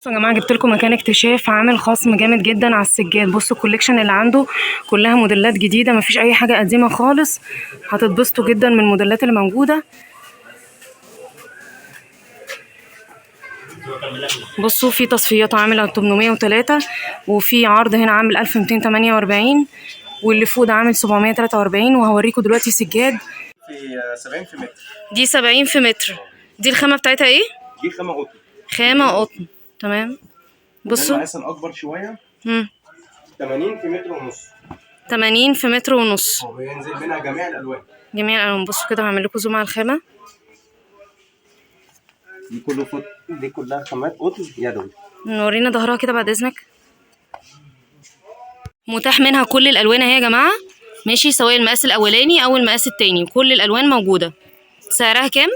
بصوا يا جماعه، جبت لكم مكان اكتشاف عامل خصم جامد جدا على السجاد. بصوا الكوليكشن اللي عنده كلها موديلات جديده، مفيش اي حاجه قديمه خالص. هتتبسطوا جدا من الموديلات اللي موجوده. بصوا في تصفيات عامله 803، وفي عرض هنا عامل 1248، واللي فوق ده عامل 743. وهوريكم دلوقتي سجاد في 70 في متر. دي 70 في متر. دي الخامه بتاعتها ايه؟ دي خامة قطن. خامه قطن، تمام. بصوا المقاس الاكبر شويه 80 في متر ونص. 80 في متر ونص، وبينزل منها جميع الالوان. جميع الالوان. بصوا كده هعمل لكم زوم على الخامه. دي كلها خامات قطن يدوي. نورينا ظهرها كده بعد اذنك. متاح منها كل الالوان اهي يا جماعه، ماشي، سواء المقاس الاولاني او المقاس التاني، كل الالوان موجوده. سعرها كام؟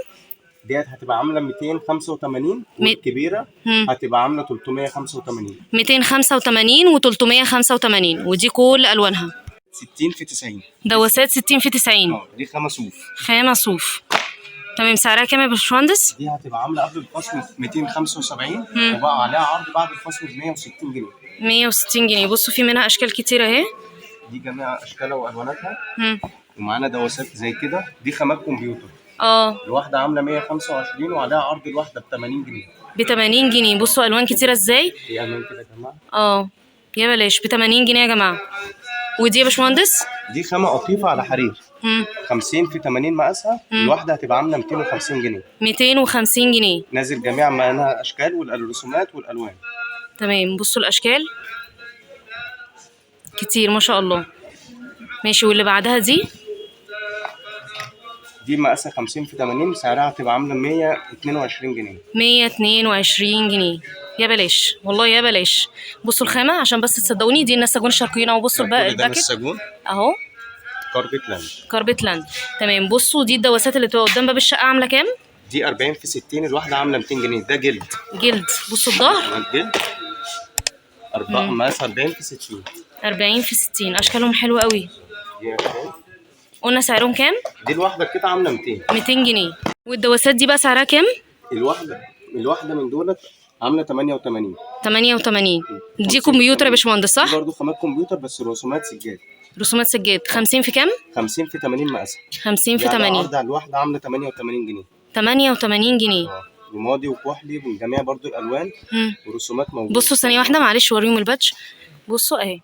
ديت هتبقى عامله 285، والكبيره هتبقى عامله 385. 285 و385، ودي كل الوانها 60 في 90. دواسات 60 في 90. دي خامه صوف. خامه صوف، تمام. سعرها كام يا باشمهندس؟ دي هتبقى عامله قبل الخصم 275، وبقى عليها عرض بعد الخصم ب 160 جنيه. 160 جنيه. بصوا في منها اشكال كتير اهي. دي جميع اشكالها والواناتها. ومعانا دواسات زي كده، دي خامات كمبيوتر. الواحده عامله 125، وعليها عرض الواحده ب 80 جنيه. ب 80 جنيه. بصوا الوان كتيره ازاي. دي الوان كده يا جماعه. يا بلاش ب 80 جنيه يا جماعه. ودي يا باشمهندس؟ دي خامه قطيفه على حرير. 50 في 80 مقاسها. الواحده هتبقى عامله 250 جنيه. 250 جنيه. نازل جميع منها اشكال والرسومات والالوان. تمام. بصوا الاشكال كتير ما شاء الله. ماشي. واللي بعدها دي مقاسها 50 في 80، سعرها هتبقى عامله 122 جنيه. 122 جنيه. يا بلاش والله يا بلاش. بصوا الخامه عشان بس تصدقوني، دي النساجون الشرقيين اهو. بصوا الباكت ده النساجون اهو، كاربت لاند. كاربت لاند، تمام. بصوا دي الدواسات اللي بتبقى قدام باب الشقه عامله كام؟ دي 40 في 60، الواحده عامله 200 جنيه. ده جلد. جلد. بصوا الظهر الجلد مقاس 40 في 60. 40 في 60. اشكالهم حلوه قوي. قلنا سعرهم كام؟ دي الواحده كده عامله 200 جنيه. والدواسات دي بقى سعرها كام؟ الواحده من دولت عامله 88. 88. دي كمبيوتر يا باشمهندس صح؟ دي برضه خامات كمبيوتر بس رسومات سجاد. رسومات سجاد. 50 في كام؟ 50 في 80 مقاسها. 50 في 80. العرض على الواحده عامله 88 جنيه. 88 جنيه. رمادي وكحلي من جميع برضه الالوان. ورسومات موجوده. بصوا ثانيه واحده معلش، وريهم البادج. بصوا اهي.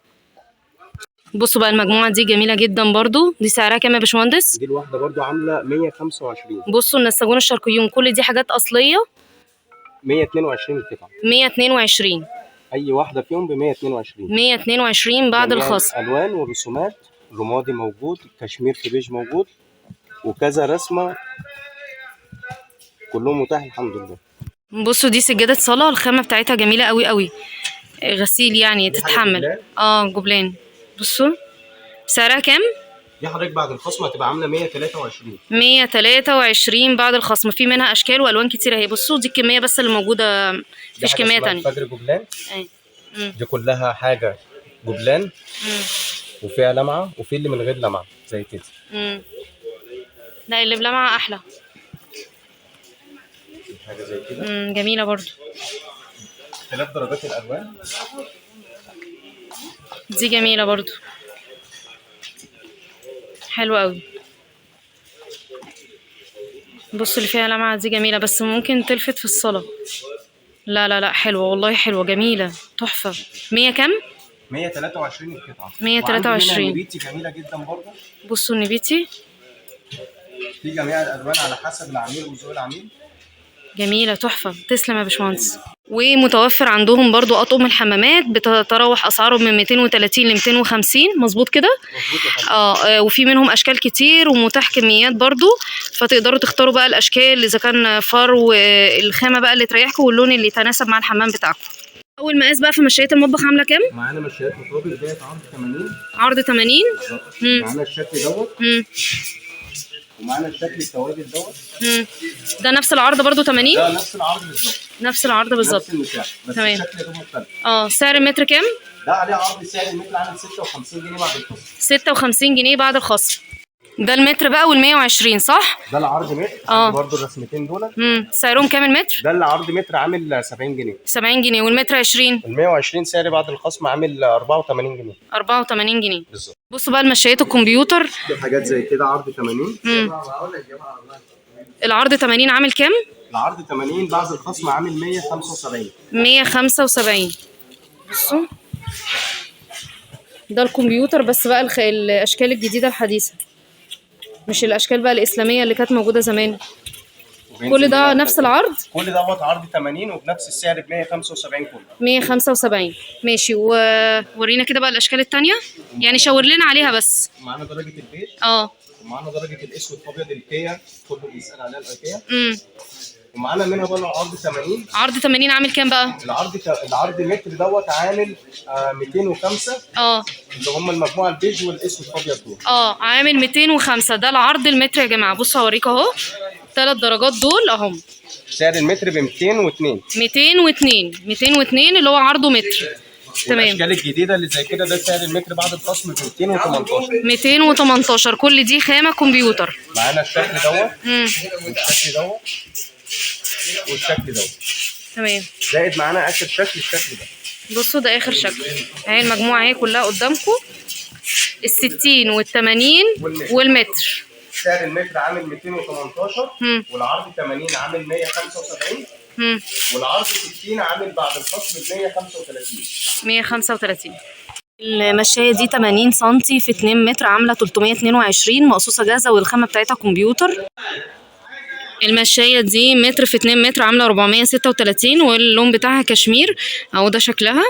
بصوا بقى المجموعه دي جميله جدا برضو. دي سعرها كام يا باشمهندس؟ دي الواحده برضو عامله 125. بصوا النساجون الشرقيون، كل دي حاجات اصليه. 122 القطعه. 122. اي واحده فيهم ب 122. 122 بعد الخصم. الوان ورسومات. رمادي موجود، كشمير في بيج موجود، وكذا رسمه، كلهم متاح الحمد لله. بصوا دي سجاده صلاه، الخامه بتاعتها جميله قوي قوي، غسيل يعني تتحمل. جبلان. بصوا سعرها كام؟ دي حضرتك بعد الخصم هتبقى عامله 123. 123 بعد الخصم. في منها اشكال والوان كتير اهي. بصوا دي الكميه بس اللي موجوده، مفيش كميه تانية. فجر جبلان. دي كلها حاجه جبلان. وفيها لمعه، وفي اللي من غير لمعه زي كده. لا اللي بلمعه احلى. حاجه زي كده. جميله برضو. اختلاف درجات الالوان. دي جميله برضو، حلوه قوي. بصوا اللي فيها لمعه دي جميله، بس ممكن تلفت في الصلاه. لا لا لا، حلوه والله، حلوه جميله تحفه. 100 كام؟ 123 القطعه. 123. النبيتي جميله جدا برضه. بصوا النبيتي في جميع الالوان على حسب العميل وذوق العميل. جميله تحفه. تسلم يا باشمهندس. ومتوفر عندهم برضو اطقم الحمامات، بتتراوح اسعارهم من 230 ل 250. مظبوط كده؟ مظبوط. وفي منهم اشكال كتير ومتاح كميات برضو، فتقدروا تختاروا بقى الاشكال اذا كان فرو، الخامه بقى اللي تريحكم واللون اللي يتناسب مع الحمام بتاعكم. اول مقاس بقى في مشايات المطبخ عامله كام؟ معانا مشايات مطابق ديت عرض 80. عرض 80. معانا الشكل دوت. ومعانا الشكل التوابل دوت. ده نفس العرض برضو 80؟ ده نفس العرض بالظبط. نفس العرض بالظبط. نفس المساحه بس تمام. الشكل ده مختلف. سعر المتر كام؟ ده عليه عرض سعر المتر عامل 56 جنيه بعد الخصم. 56 جنيه بعد الخصم. ده المتر بقى وال120 صح؟ ده العرض متر. برضه الرسمتين دول سعرهم كام المتر؟ ده العرض متر عامل 70 جنيه. 70 جنيه والمتر 20. ال120 سعر بعد الخصم عامل 84 جنيه. 84 جنيه بالظبط. بصوا بقى المشايات الكمبيوتر في حاجات زي كده عرض 80. العرض 80 عامل كام؟ العرض 80 بعد الخصم عامل 175. 175. بصوا ده الكمبيوتر بس بقى الاشكال الجديده الحديثه، مش الاشكال بقى الاسلاميه اللي كانت موجوده زمان. كل ده نفس العرض؟ كل دوت عرض 80 وبنفس السعر ب 175 كله. 175 ماشي. وورينا كده بقى الاشكال التانية، يعني شاور لنا عليها بس. معانا درجه البيج. ومعانا درجه الاسود الابيض الكيا، كله بيسال عليها الايكيا. ومعانا منها بقى عرض 80. عرض 80 عامل كام بقى؟ العرض متر دوت عامل 205. اللي هم المجموعه البيج والاسود الابيض دول. عامل 205. ده العرض المتر يا جماعه. بصوا هوريك اهو 3 درجات دول اهم. سعر المتر ب 202. 202 اللي هو عرضه متر. تمام. الاشكال الجديده اللي زي كده ده سعر المتر بعد الخصم ب 218. 218. كل دي خامه كمبيوتر. معانا الشكل دوت والشكل دوت والشكل دوت. تمام. زائد معانا اخر شكل الشكل ده. بصوا ده اخر شكل اهي. المجموعه اهي كلها قدامكم، ال60 وال80 والمتر. سعر المتر عامل 218. والعرض 80 عامل 175. والعرض 60 عامل بعد الخصم ب 135. المشاية دي 80 سنتي في 2 متر عاملة 322 مقصوصة جاهزة والخامة بتاعتها كمبيوتر. المشاية دي متر في 2 متر عاملة 436 واللون بتاعها كشمير اهو ده شكلها.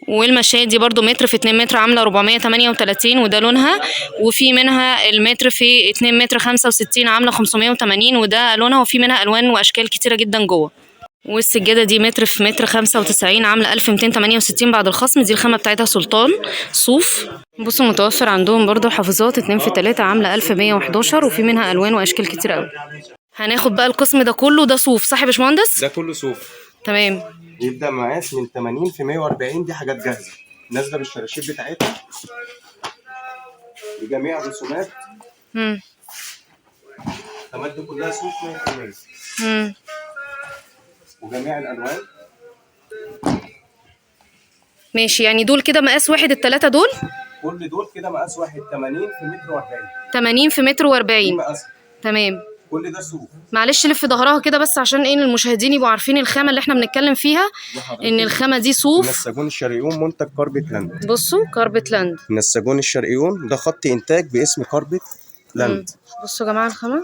والمشاية دي برضو متر في 2 متر عاملة 438 وده لونها. وفي منها المتر في 2 متر 65 عاملة 580 وده لونها. وفي منها ألوان وأشكال كتيرة جدا جوه. والسجادة دي متر في متر 95 عاملة 1268 بعد الخصم. دي الخامة بتاعتها سلطان صوف. بصوا متوفر عندهم برضو حافظات 2 في 3 عاملة 1111 وفي منها ألوان وأشكال كتيرة قوي. هناخد بقى القسم ده كله. ده صوف صح يا باشمهندس؟ ده كله صوف. تمام. يبدأ مقاس من 80 في 140. دي حاجات جاهزة نازلة بالشراشيب بتاعتها بجميع الرسومات. الخامات دي كلها صوف 100%. وجميع الألوان. ماشي، يعني دول كده مقاس واحد ال3 دول؟ كل دول كده مقاس واحد 80 في متر و40. 80 في متر و40. مقاسها. تمام. كل ده صوف. معلش لف ظهرها كده بس عشان ايه المشاهدين يبقوا عارفين الخامه اللي احنا بنتكلم فيها. ان الخامه دي صوف. النساجون الشرقيون منتج كاربت لاند. بصوا كاربت لاند. النساجون الشرقيون ده خط انتاج باسم كاربت لاند. بصوا يا جماعه الخامه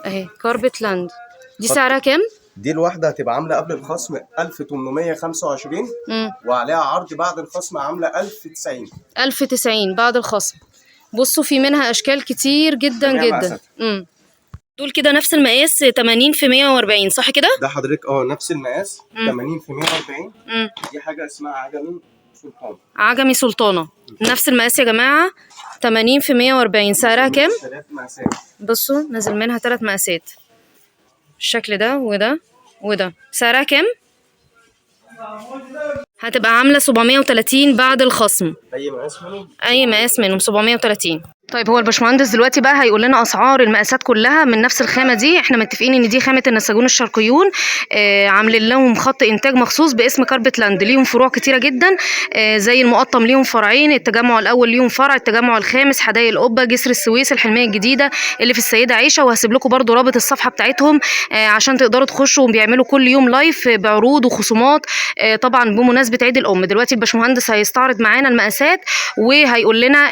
اهي كاربت لاند. دي سعرها كام؟ دي الواحده هتبقى عامله قبل الخصم 1825 وعليها عرض بعد الخصم عامله 1090. 1090 بعد الخصم. بصوا في منها اشكال كتير جدا جدا. دول كده نفس المقاس 80 في 140 صح كده؟ ده حضرتك نفس المقاس 80 في 140. دي حاجه اسمها عجمي سلطانه. عجمي سلطانه. نفس المقاس يا جماعه 80 في 140. سعرها كام؟ 3 مقاسات. بصوا نازل منها 3 مقاسات الشكل ده وده وده. سعرها كام؟ هتبقى عامله 730 بعد الخصم. اي مقاس منهم 730. طيب هو الباشمهندس دلوقتي بقى هيقول لنا اسعار المقاسات كلها من نفس الخامه دي. احنا متفقين ان دي خامه النساجون الشرقيون. عاملين لهم خط انتاج مخصوص باسم كاربت لاند. ليهم فروع كتيره جدا زي المقطم ليهم فرعين، التجمع الاول ليهم فرع، التجمع الخامس حدائق القبه، جسر السويس، الحلميه الجديده اللي في السيده عيشه. وهسيب لكم برده رابط الصفحه بتاعتهم عشان تقدروا تخشوا. وبيعملوا كل يوم لايف بعروض وخصومات طبعا بمناسبه عيد الام. دلوقتي الباشمهندس هيستعرض معانا المقاسات وهيقول لنا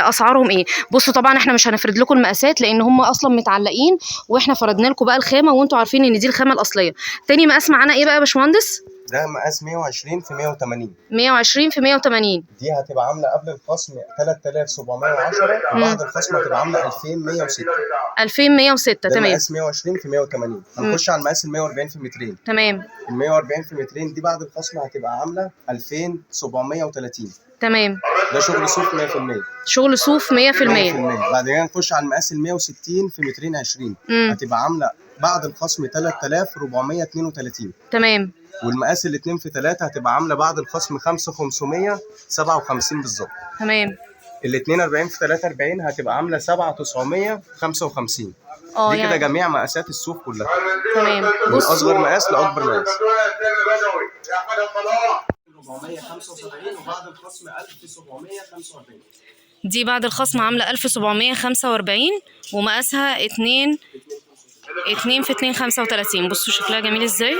اسعارهم ايه. بصوا طبعا احنا مش هنفرد لكم المقاسات لان هم اصلا متعلقين واحنا فردنا لكم بقى الخامه وانتوا عارفين ان دي الخامه الاصليه. تاني مقاس معانا ايه بقى يا باشمهندس؟ ده مقاس 120 في 180. 120 في 180. دي هتبقى عامله قبل الخصم 3710 وبعد الخصم هتبقى عامله 2106. 2106 تمام. مقاس 120 في 180. هنخش على المقاس ال 140 في مترين. تمام. ال 140 في مترين دي بعد الخصم هتبقى عامله 2730. تمام. ده شغل صوف 100%. شغل صوف 100%. بعد كده نخش على المقاس ال 160 في مترين 20. هتبقى عامله بعد الخصم 3432. تمام. والمقاس ال2 في 3 هتبقى عامله بعد الخصم 5557 بالظبط. تمام. ال 42 في 43 هتبقى عامله 7955. دي يعني كده جميع مقاسات الصوف كلها. تمام. من بصوا اصغر مقاس لاكبر مقاس. 475 وبعد الخصم 1745. دي بعد الخصم عامله 1745 ومقاسها 2 في 2.35. بصوا شكلها جميل ازاي.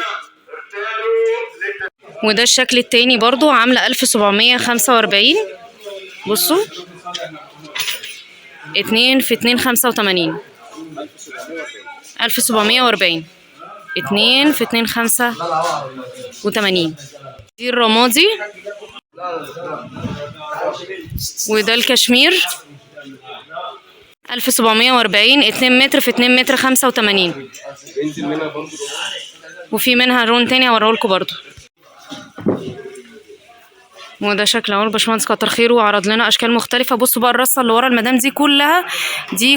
وده الشكل التاني برضو عامله 1745. بصوا 2 في 2.85. 1740. 2 في 2.85. دي الرمادي. وده الكشمير 1740. 2 متر في 2 متر 85. وفي منها لون تاني هوريهولكوا برضو. وده شكل اهو الباشمهندس كتر خيره وعرض لنا اشكال مختلفه. بصوا بقى الرصه اللي ورا المدام دي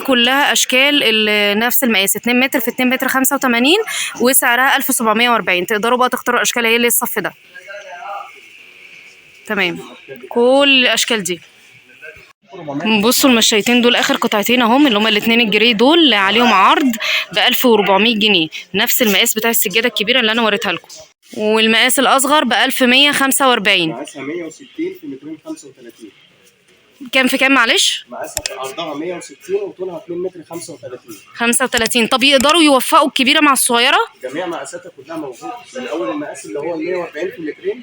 كلها اشكال نفس المقاس 2 متر في 2 متر 85 وسعرها 1740. تقدروا بقى تختاروا الاشكال ايه اللي الصف ده. تمام. كل الاشكال دي. بصوا المشايتين دول اخر قطعتين اهم اللي هما الاثنين الجري دول عليهم عرض ب 1400 جنيه. نفس المقاس بتاع السجاده الكبيره اللي انا وريتها لكم. والمقاس الاصغر ب 1145. مقاسها 160 في 235. كام في كام معلش؟ مقاسها عرضها 160 وطولها 2 متر 35. 35. طب يقدروا يوفقوا الكبيره مع الصغيره؟ جميع مقاساتها كلها موجوده من اول المقاس اللي هو 140 في مترين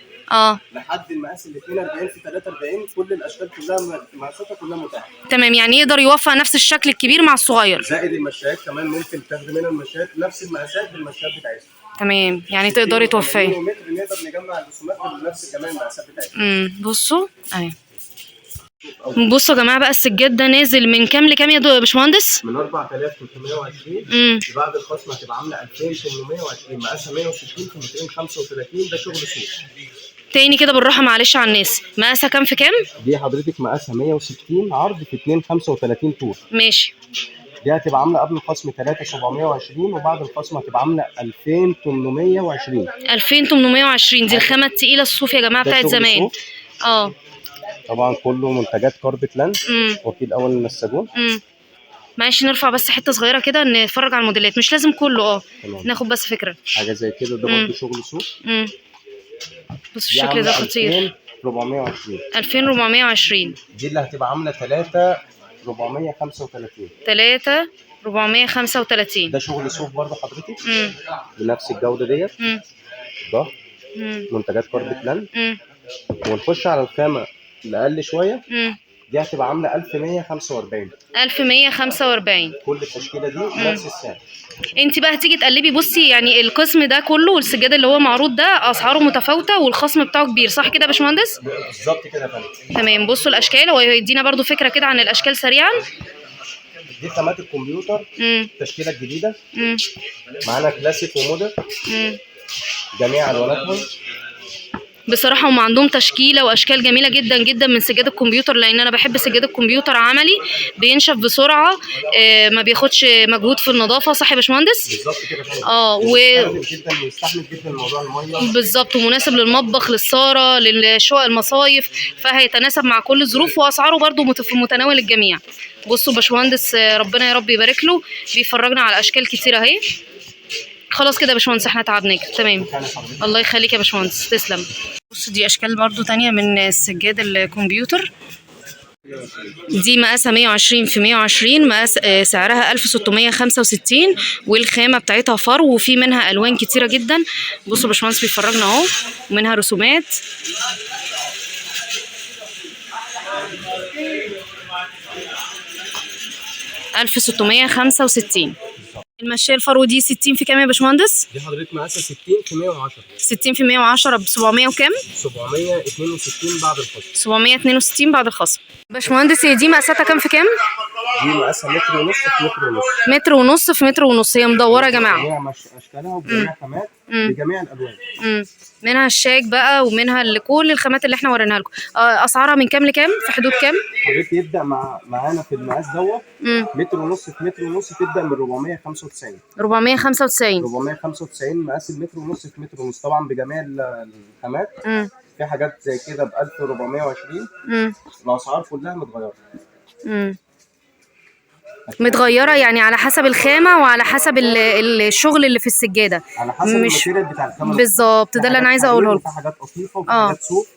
لحد المقاس ال 42 في 43. كل الاشكال كلها مقاساتها كلها متاحه. تمام. يعني يقدر يوفق نفس الشكل الكبير مع الصغير. زائد المشايات كمان ممكن تاخدي منها المشايات نفس المقاسات بالمشايات بتاعتها. تمام. يعني تقدري توفقي. نقدر نجمع الرسومات بنفس كمان المقاسات بتاعتها. بصوا اهي. بصوا يا جماعه بقى السجاد ده نازل من كام لكام يا باشمهندس؟ من 4320. بعد الخصم هتبقى عامله 2820. مقاسها 160 في 235. ده شغل صوف. تاني كده بالراحه معلش على الناس. مقاسها كام في كام؟ دي حضرتك مقاسها 160 عرض في 235 طول. ماشي. دي هتبقى عامله قبل الخصم 3720 وبعد الخصم هتبقى عامله 2820. 2820. دي الخامه التقيله الصوف يا جماعه بتاعت زمان. طبعا كله منتجات كاربت لاند. وكيل اول النساجون. معلش نرفع بس حته صغيره كده نتفرج على الموديلات. مش لازم كله ناخد بس فكره حاجه زي كده. ده برضه شغل صوف. بصوا الشكل ده خطير. 2420. 2420. دي اللي هتبقى عامله 3435. 3435. ده شغل صوف برضه حضرتك. بنفس الجوده ديت. ده منتجات كاربت لاند. ونخش على الخامه الاقل شويه. دي هتبقى عامله 1145. 1145. كل التشكيله دي نفس السعر. انت بقى هتيجي تقلبي. بصي يعني القسم ده كله والسجاد اللي هو معروض ده اسعاره متفاوته والخصم بتاعه كبير. صح كده يا باشمهندس؟ بالظبط كده يا فندم. تمام. بصوا الاشكال. هو يدينا برضو فكره كده عن الاشكال سريعا. دي خامات الكمبيوتر. التشكيله الجديده. معانا كلاسيك ومودرن. جميع الواناتهم. بصراحه هم عندهم تشكيله واشكال جميله جدا جدا من سجاد الكمبيوتر. لان انا بحب سجاد الكمبيوتر عملي بينشف بسرعه. ما بياخدش مجهود في النظافه. صح يا باشمهندس؟ بالظبط كده. ويستحمل جدا موضوع الميه. بالظبط. ومناسب للمطبخ للصاله للشقق المصايف. فهيتناسب مع كل الظروف واسعاره برده في متناول الجميع. بصوا الباشمهندس ربنا يا رب يبارك له بيفرجنا على اشكال كتيره اهي. خلاص كده يا باشمهندس احنا تعبناك. تمام. الله يخليك يا باشمهندس. تسلم. بصوا دي اشكال برضو تانية من السجاد الكمبيوتر. دي مقاسها 120 في 120. مقاس سعرها 1665 والخامه بتاعتها فرو وفي منها الوان كتيره جدا. بصوا الباشمهندس بيفرجنا اهو. ومنها رسومات. $1665. المشاية الفرو دي 60 في كام يا باشمهندس؟ دي حضرتك مقاسها 60 في 110. 60 في 110 ب 700 وكام؟ 762 بعد الخصم. 762 بعد الخصم. باشمهندس هي دي مقاساتها كام في كام؟ دي مقاسها متر ونص في متر ونص. متر ونص في متر ونص. هي مدوره يا جماعه. جميع اشكالها وجميع خامات بجميع الالوان. منها الشاك بقى ومنها كل الخامات اللي احنا وريناها لكم. اسعارها من كام لكام؟ في حدود كام؟ حضرتك يبدا معانا في المقاس دوت متر ونص في متر ونص تبدا من 495. 495 مقاس المتر ونص في متر ونص، طبعا بجميع الخامات. في حاجات زي كده ب 1420. الاسعار كلها متغيره. متغيره يعني على حسب الخامه وعلى حسب الشغل اللي في السجاده، على حسب الماتيريال بتاع الخامه بالظبط. ده اللي انا عايزه اقوله لكم. في حاجات قطيفه وفي حاجات صوف.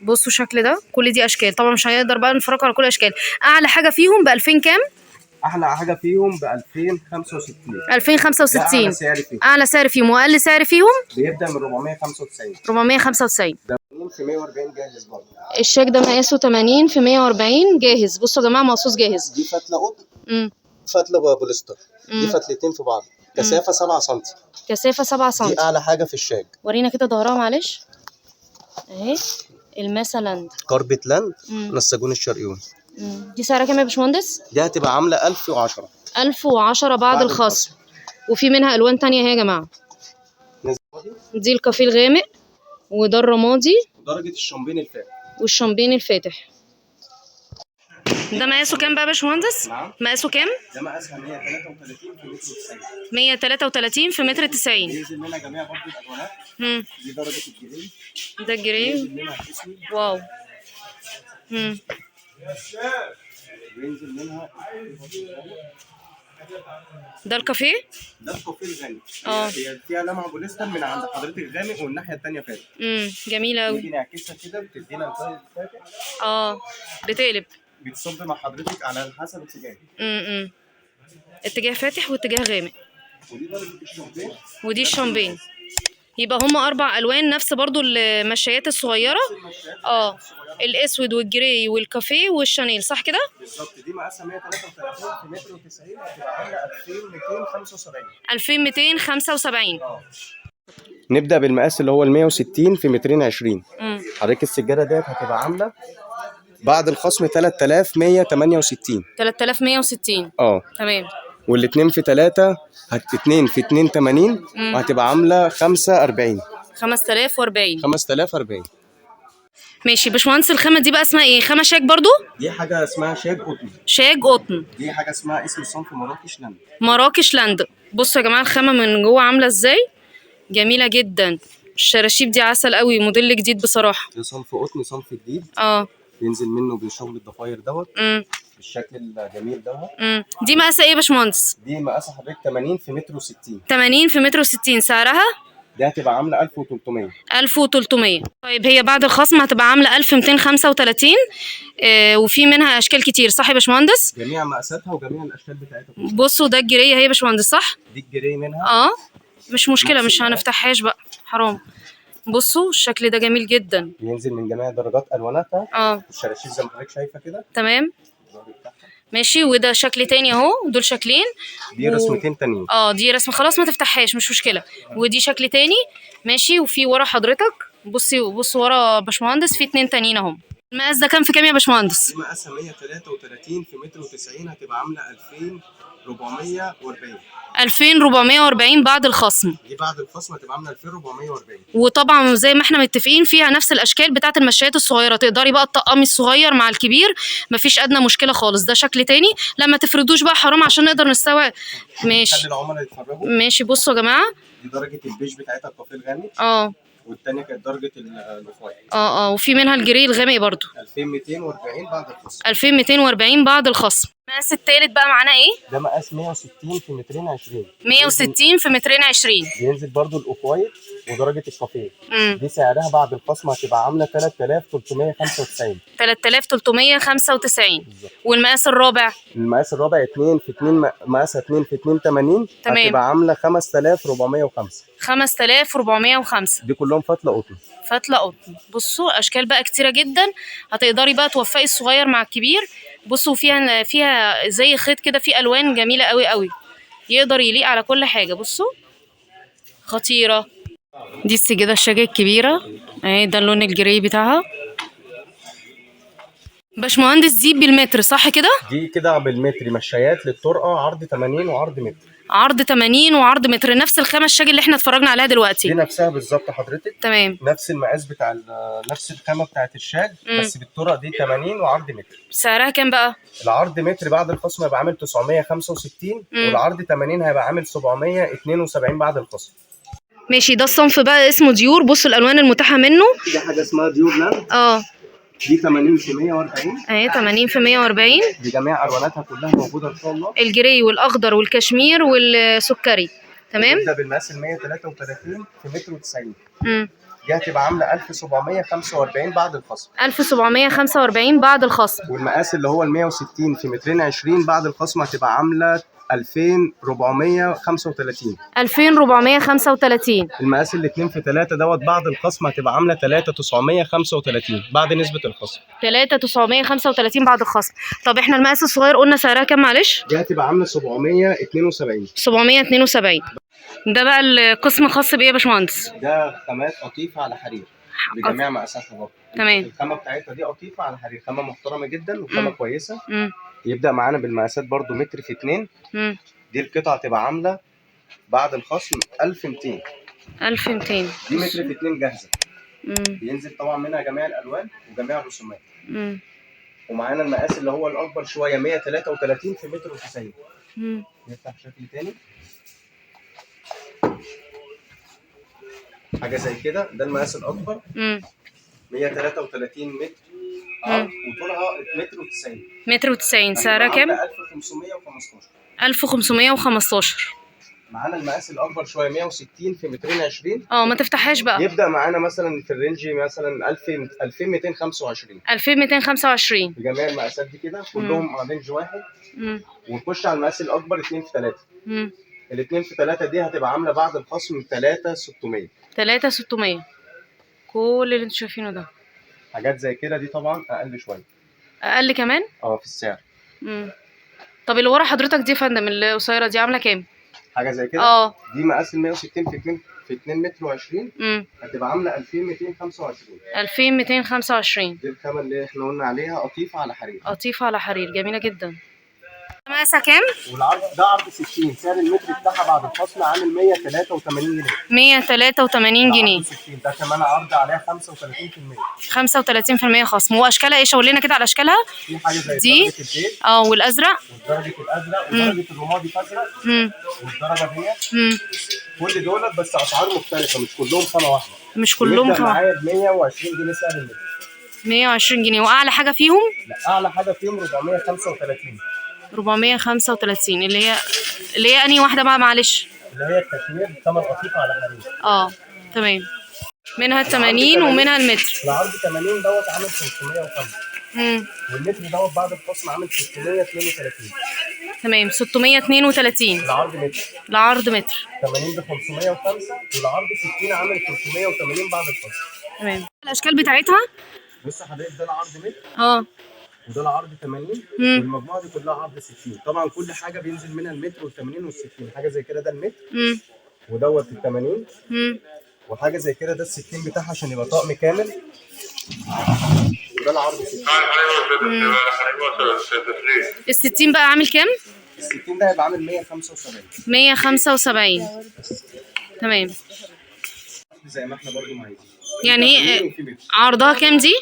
بصوا الشكل ده، كل دي اشكال. طبعا مش هنقدر بقى نفرق على كل الاشكال. اعلى حاجه فيهم ب 2000 كام؟ احلى حاجه فيهم ب 2065. 2065 اعلى سعر فيهم. اعلى سعر فيهم واقل سعر فيهم بيبدا من 495. 495. ده في 140 جاهز برضه. الشاك ده مقاسه 80 في 140 جاهز. بصوا يا جماعه مقصوص جاهز. دي فتله قطن. فتله بوليستر. دي فتلتين في بعض. كثافه 7 سم. كثافه 7 سم. دي اعلى حاجه في الشاك. ورينا كده ظهرها معلش اهي. الماسة لاند. كاربت لاند نساجون الشرقيون. دي سعرها كام يا باشمهندس؟ دي هتبقى عامله 1010. 1010 بعد الخصم. وفي منها الوان تانية اهي يا جماعه. دي الكافيه الغامق، وده الرمادي، ودرجه الشامبين الفاتح. والشامبين الفاتح. ده مقاسه كام بقى يا باشمهندس؟ نعم. مقاسه كام؟ ده مقاسها 133 في متر 90. 133 في متر 90. ينزل منها جميع برضه الالوانات. دي درجه الجري. ده الجري. ينزل منها الاسود. واو. وينزل منها ده الكافيه؟ ده الكافيه الغامق. هي فيها لمعه بوليستر من عند حضرتك غامق والناحيه الثانيه فاتح. جميله قوي. نيجي نعكسها كده بتدينا الفايل الفاتح. بتقلب. بتصب مع حضرتك على حسب اتجاه. اتجاه فاتح واتجاه غامق. ودي درجه الشامبين. ودي الشامبين. يبقى هم 4 الوان، نفس برضو المشايات الصغيره. الاسود والجراي والكافيه والشانيل، صح كده؟ بالظبط. دي مقاسها 133 في متر و90 هتبقى عامله 2275. 2275. نبدا بالمقاس اللي هو ال 160 في مترين 20. حضرتك السجاده ديت هتبقى عامله بعد الخصم 3168. 3160. تمام. والاثنين في 3 2 في 2 80 وهتبقى عامله 45. 5040. 5040. ماشي باشمهندس. الخامه دي بقى اسمها ايه؟ خامه شاك برضو؟ دي حاجه اسمها شاك قطن. شاك قطن. دي حاجه اسمها اسم الصنف مراكش لاند. مراكش لاند. بصوا يا جماعه الخامه من جوه عامله ازاي، جميله جدا. الشراشيب دي عسل قوي، موديل جديد بصراحه. ده صنف قطن، صنف جديد. بينزل منه بشغل الضفاير دوت بالشكل الجميل دوت. دي مقاسها ايه يا باشمهندس؟ دي مقاسها حضرتك 80 في متر و60. 80 في متر و60. سعرها؟ دي هتبقى عامله 1300. 1300. طيب هي بعد الخصم هتبقى عامله 1235. وفي منها اشكال كتير، صح يا باشمهندس؟ جميع مقاساتها وجميع الاشكال بتاعتها. بصوا ده الجري اهي يا باشمهندس، صح؟ دي الجري منها. مش مشكله، مش هنفتحهاش بقى، حرام. بصوا الشكل ده جميل جدا. بينزل من جميع درجات الواناتها. الشراشيب زي ما حضرتك شايفه كده. تمام. ماشي. وده شكل تاني اهو، دول شكلين. دي رسمتين تانيين. دي رسمه خلاص ما تفتحهاش، مش مشكله. ودي شكل تاني. ماشي. وفي ورا حضرتك بصوا ورا باشمهندس في 2 تانيين اهم. المقاس ده كام في كام يا باشمهندس؟ دي مقاسها 133 في متر و90 هتبقى عامله 2440. 2440 بعد الخصم. دي بعد الخصم هتبقى عامله 2440. وطبعا زي ما احنا متفقين فيها نفس الاشكال بتاعه المشايات الصغيره، تقدري بقى تطقمي الصغير مع الكبير، مفيش ادنى مشكله خالص. ده شكل تاني. لما تفردوش بقى حرام عشان نقدر نستوعب. ماشي. خلي العملاء يتفرجوا. ماشي. بصوا يا جماعه دي درجه البيج بتاعتها الكافيه الغامق. والثانيه كانت درجه الرفايع. وفي منها الجري الغامق برضو. 2240 بعد الخصم. 2240 بعد الخصم. المقاس التالت بقى معانا ايه؟ ده مقاس 160 في مترين 20. 160 في مترين 20. بينزل برضو الاوف وايت ودرجه الكافيه. دي سعرها بعد الخصم هتبقى عامله 3395. 3395. والمقاس الرابع؟ المقاس الرابع 2 في 2 مقاسها 2 في 2 80. تمام. هتبقى عامله 5405. 5405. دي كلهم فتله قطن. فتله قطن. بصوا اشكال بقى كتيره جدا، هتقدري بقى توفقي الصغير مع الكبير. بصوا فيها زي خيط كده، فيه الوان جميله قوي قوي، يقدر يليق على كل حاجه. بصوا خطيره. دي السجاده الشاجة الكبيره اهي، ده اللون الجري بتاعها. باشمهندس دي بالمتر صح كده؟ دي كده بالمتر، مشايات للطرقه، عرض 80 وعرض متر. عرض 80 وعرض متر، نفس الخامه الشاج اللي احنا اتفرجنا عليها دلوقتي. دي نفسها بالظبط حضرتك. تمام. نفس المقاس بتاع نفس الخامه بتاعت الشاج، بس بالطرق دي 80 وعرض متر. سعرها كام بقى؟ العرض متر بعد الخصم هيبقى عامل 965، والعرض 80 هيبقى عامل 772 بعد الخصم. ماشي. ده الصنف بقى اسمه ديور. بصوا الالوان المتاحه منه. في حاجه اسمها ديور لاند. دي 80 في 140 اهي 80 في 140 بجميع الواناتها كلها موجوده ان شاء الله. الجري والاخضر والكشمير والسكري. تمام. ده بالمقاس ال 133 في متر و90. دي هتبقى عامله 1745 بعد الخصم. 1745 بعد الخصم. والمقاس اللي هو ال 160 في مترين 20 بعد الخصم هتبقى عامله 2435. 2435. المقاس ال 2 في 3 دوت بعد الخصم هتبقى عامله 3935 بعد نسبه الخصم. 3935 بعد الخصم. طب احنا المقاس الصغير قلنا سعرها كام معلش؟ دي هتبقى عامله 772. 772. ده بقى القسم خاص بايه يا باشمهندس؟ ده خامات قطيفه على حرير بجميع مقاساتها برضه. تمام. الخامه بتاعتها دي قطيفه على حرير، خامه محترمه جدا وخامه كويسه. يبدا معانا بالمقاسات برضه متر في 2. دي القطعه تبقى عامله بعد الخصم 1200. 1200. دي متر في 2 جاهزه. بينزل طبعا منها جميع الالوان وجميع الرسومات. ومعانا المقاس اللي هو الاكبر شويه 133 في متر و90. نفتح شكل تاني حاجه زي كده. ده المقاس الاكبر 133 متر وطولها متر و90. متر و90. سعرها كام؟ 1515. 1515. معانا المقاس الاكبر شويه 160 في مترين 20. ما تفتحهاش بقى. يبدا معانا مثلا في الرينج مثلا 2225. 2225 بجميع المقاسات دي كده كلهم على رينج واحد. ونخش على المقاس الاكبر 2 في 3. ال 2 في 3 دي هتبقى عامله بعد الخصم 3600. 3600. كل اللي انتوا شايفينه ده حاجات زي كده. دي طبعا اقل شويه. اقل كمان؟ في السعر. طب اللي ورا حضرتك دي يا فندم القصيره دي عامله كام؟ حاجه زي كده. دي مقاس ال 160 في 2 متر و20. هتبقى عامله 2225. 2225. دي الخامه اللي احنا قلنا عليها قطيفه على حرير. قطيفه على حرير جميله جدا. مقاسها كام؟ والعرض ده عرض 60. سعر المتر بتاعها بعد الفصل عامل 183 جنيه. 183 جنيه. ده كمان عرض عليها 35%. 35% خصم. واشكالها ايه؟ شاور لنا كده على اشكالها. في حاجه زي دي درجه البيت. والازرق. ودرجه الازرق ودرجه الرمادي فازرق. والدرجه ديت. كل دول بس اسعار مختلفه، مش كلهم خامه واحده. مش كلهم خامه. معايا ب 120 جنيه سعر المتر. 120 جنيه. واعلى حاجه فيهم؟ لا اعلى حاجه فيهم 435. 435 اللي هي انهي واحده بقى معلش؟ اللي هي الكشمير بثمن قطيفه على حرير. تمام. منها ال 80 ومنها المتر. العرض 80 دوت عامل 505. والمتر دوت بعد الخصم عامل 632. تمام. 632. العرض متر. العرض متر. 80 ب 505 والعرض 60 عامل 380 بعد الخصم. تمام. الاشكال بتاعتها بص حضرتك ده العرض متر. وده العرض 80. والمجموعه دي كلها عرض 60. طبعا كل حاجه بينزل منها المتر وال80 وال60. حاجه زي كده ده المتر. ودوت ال80. وحاجه زي كده ده ال60 بتاعها عشان يبقى طقم كامل. وده العرض 60. ال60 بقى عامل كام؟ ال60 ده هيبقى عامل 175. 175. تمام. زي ما احنا برضو عايزين. يعني عرضها كام دي؟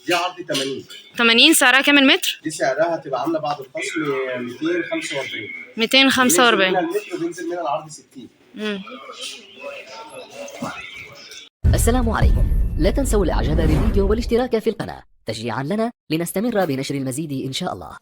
دي عرض 80. 80. سعرها كام المتر؟ دي سعرها هتبقى عامله بعد الخصم 245. 245. بينزل منها المتر وبينزل منها العرض 60. السلام عليكم. لا تنسوا الاعجاب بالفيديو والاشتراك في القناة تشجيعا لنا لنستمر بنشر المزيد ان شاء الله.